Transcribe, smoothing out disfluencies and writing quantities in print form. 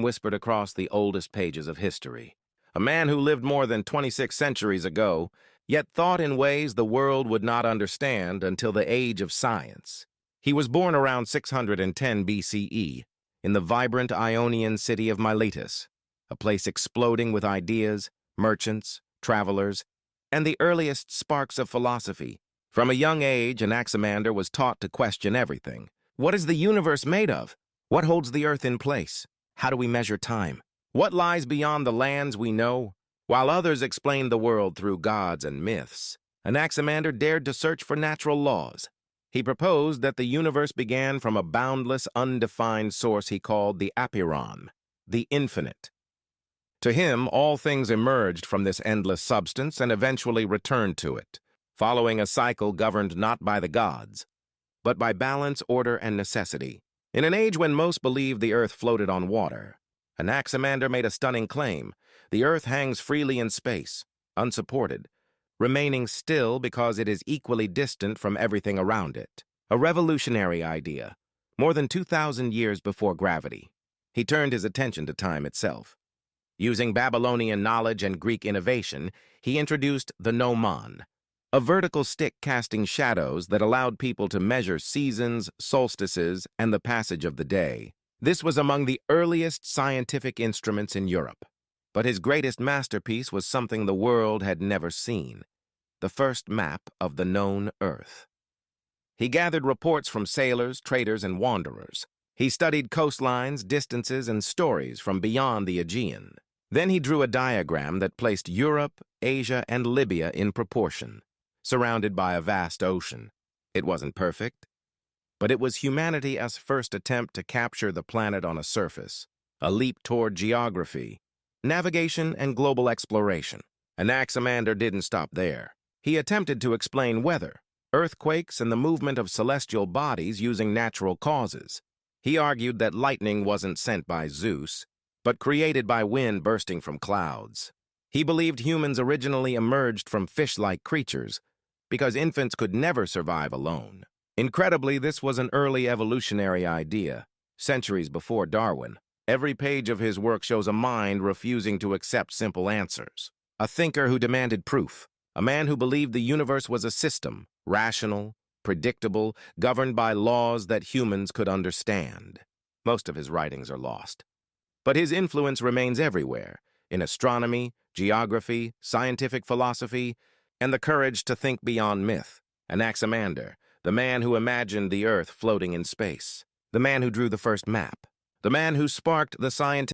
whispered across the oldest pages of history. A man who lived more than 26 centuries ago, yet thought in ways the world would not understand until the age of science. He was born around 610 BCE in the vibrant Ionian city of Miletus, a place exploding with ideas, merchants, travelers, and the earliest sparks of philosophy. From a young age, Anaximander was taught to question everything. What is the universe made of? What holds the earth in place? How do we measure time? What lies beyond the lands we know? While others explained the world through gods and myths, Anaximander dared to search for natural laws. He proposed that the universe began from a boundless, undefined source he called the apeiron, the infinite. To him, all things emerged from this endless substance and eventually returned to it, following a cycle governed not by the gods, but by balance, order, and necessity. In an age when most believed the earth floated on water, Anaximander made a stunning claim. The earth hangs freely in space, unsupported, remaining still because it is equally distant from everything around it. A revolutionary idea, more than 2,000 years before gravity. He turned his attention to time itself. Using Babylonian knowledge and Greek innovation, he introduced the gnomon, a vertical stick casting shadows that allowed people to measure seasons, solstices, and the passage of the day. This was among the earliest scientific instruments in Europe. But his greatest masterpiece was something the world had never seen, the first map of the known Earth. He gathered reports from sailors, traders, and wanderers. He studied coastlines, distances, and stories from beyond the Aegean. Then he drew a diagram that placed Europe, Asia, and Libya in proportion, surrounded by a vast ocean. It wasn't perfect, but it was humanity's first attempt to capture the planet on a surface, a leap toward geography, navigation, and global exploration. Anaximander didn't stop there. He attempted to explain weather, earthquakes, and the movement of celestial bodies using natural causes. He argued that lightning wasn't sent by Zeus, but created by wind bursting from clouds. He believed humans originally emerged from fish-like creatures because infants could never survive alone. Incredibly, this was an early evolutionary idea, centuries before Darwin. Every page of his work shows a mind refusing to accept simple answers, a thinker who demanded proof, a man who believed the universe was a system, rational, predictable, governed by laws that humans could understand. Most of his writings are lost, but his influence remains everywhere, in astronomy, geography, scientific philosophy, and the courage to think beyond myth. Anaximander, the man who imagined the earth floating in space, the man who drew the first map, the man who sparked the scientific